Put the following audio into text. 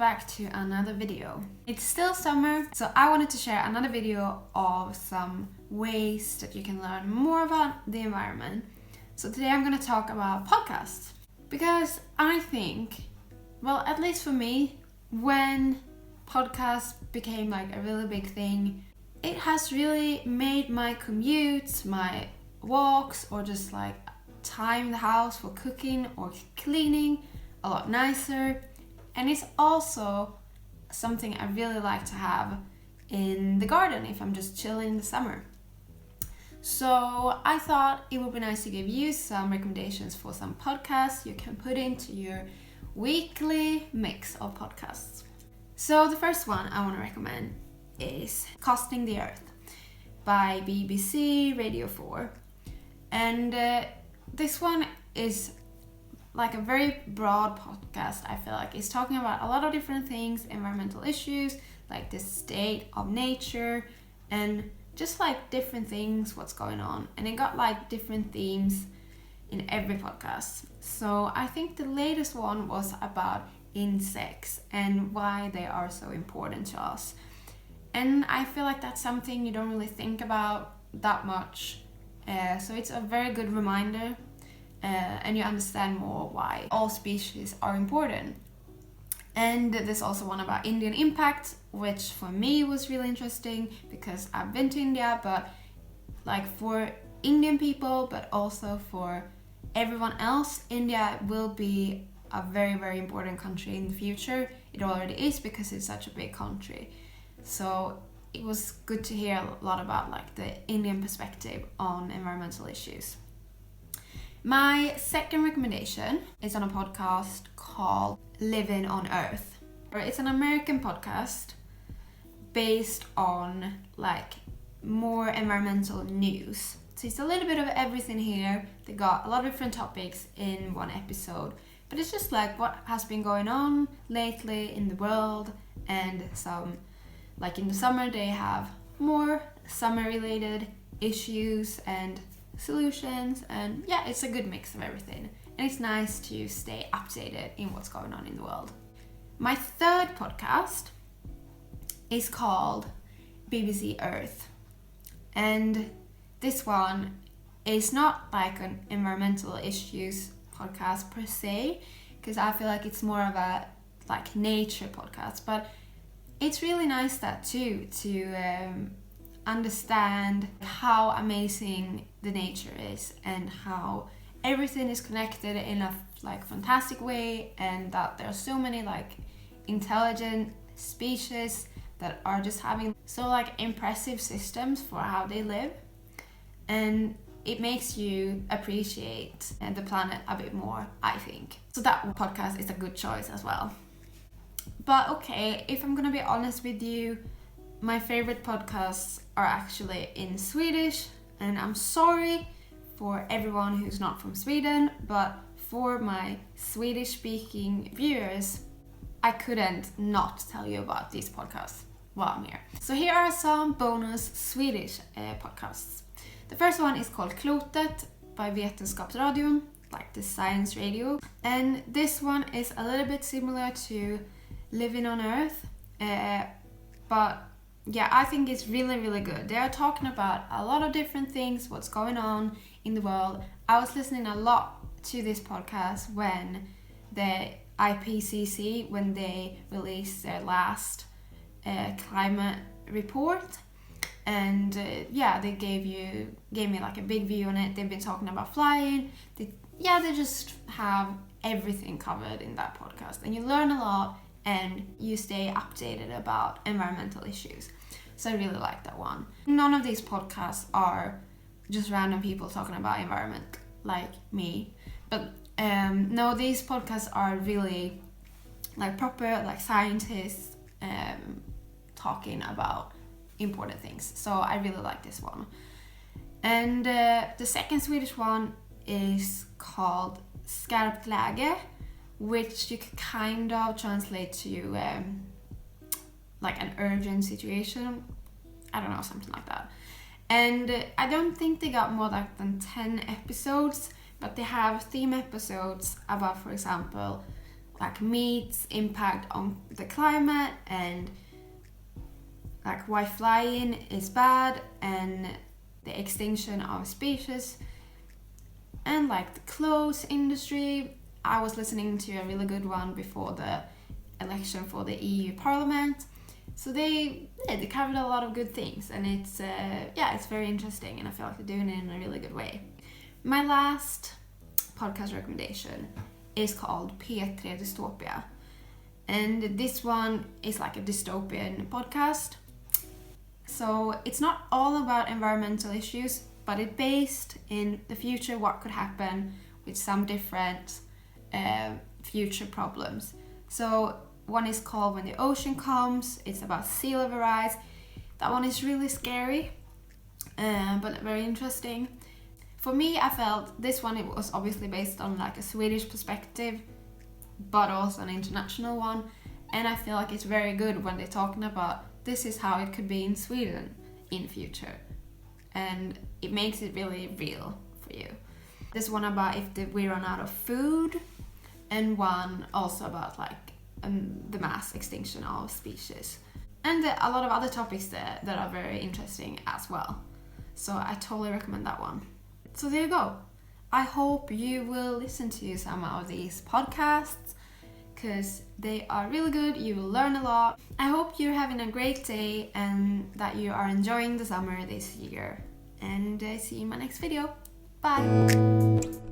back to another video. It's still summer, so I wanted to share another video of some ways that you can learn more about the environment. So today I'm going to talk about podcasts, because I think, well, at least for me, when podcasts became like a really big thing, it has really made my commutes, my walks, or just like time in the house for cooking or cleaning a lot nicer. And it's also something I really like to have in the garden if I'm just chilling in the summer. So I thought it would be nice to give you some recommendations for some podcasts you can put into your weekly mix of podcasts. So the first one I want to recommend is Costing the Earth by BBC Radio 4. And this one is like a very broad podcast. I feel like it's talking about a lot of different things, environmental issues, like the state of nature, and just like different things, what's going on. And it got like different themes in every podcast. So I think the latest one was about insects and why they are so important to us. And I feel like that's something you don't really think about that much. So it's a very good reminder. And you understand more why all species are important. And there's also one about Indian impact, which for me was really interesting because I've been to India, but like for Indian people, but also for everyone else, India will be a very, very important country in the future. It already is because it's such a big country. So it was good to hear a lot about like the Indian perspective on environmental issues. My second recommendation is on a podcast called Living on Earth. It's an American podcast based on like more environmental news. So it's a little bit of everything here. They got a lot of different topics in one episode, but it's just like what has been going on lately in the world, and some like in the summer they have more summer related issues and solutions, and yeah, it's a good mix of everything, and it's nice to stay updated in what's going on in the world. My third podcast is called BBC Earth, and this one is not like an environmental issues podcast per se, because I feel like it's more of a like nature podcast, but it's really nice that too, to understand how amazing the nature is and how everything is connected in a like fantastic way, and that there are so many like intelligent species that are just having so like impressive systems for how they live, and it makes you appreciate the planet a bit more, I think. So that podcast is a good choice as well. But okay, if I'm gonna be honest with you, my favorite podcasts are actually in Swedish, and I'm sorry for everyone who's not from Sweden, but for my Swedish speaking viewers, I couldn't not tell you about these podcasts while I'm here. So here are some bonus Swedish podcasts. The first one is called Klotet by Vetenskapsradion, like the science radio, and this one is a little bit similar to Living on Earth, but yeah, I think it's really, really good. They are talking about a lot of different things, what's going on in the world. I was listening a lot to this podcast when the IPCC, when they released their last climate report, and yeah, they gave me like a big view on it. They've been talking about flying. They just have everything covered in that podcast, and you learn a lot and you stay updated about environmental issues. So I really like that one. None of these podcasts are just random people talking about environment like me, but no, these podcasts are really like proper like scientists talking about important things. So I really like this one. And the second Swedish one is called Skarpt läge, which you could kind of translate to like an urgent situation. I don't know, something like that. And I don't think they got more than 10 episodes, but they have theme episodes about, for example, like meat's impact on the climate, and like why flying is bad, and the extinction of species, and like the clothes industry. I was listening to a really good one before the election for the EU Parliament. So they covered a lot of good things, and it's very interesting, and I feel like they're doing it in a really good way. My last podcast recommendation is called P3 Dystopia, and this one is like a dystopian podcast. So it's not all about environmental issues, but it's based in the future, what could happen with some different future problems. So one is called When the Ocean Comes. It's about sea level rise. That one is really scary, but very interesting. For me, I felt this one, it was obviously based on like a Swedish perspective, but also an international one. And I feel like it's very good when they're talking about this is how it could be in Sweden in future. And it makes it really real for you. There's one about if we run out of food, and one also about like the mass extinction of species. And a lot of other topics there that are very interesting as well. So I totally recommend that one. So there you go. I hope you will listen to some of these podcasts, because they are really good. You will learn a lot. I hope you're having a great day and that you are enjoying the summer this year. And see you in my next video. Bye!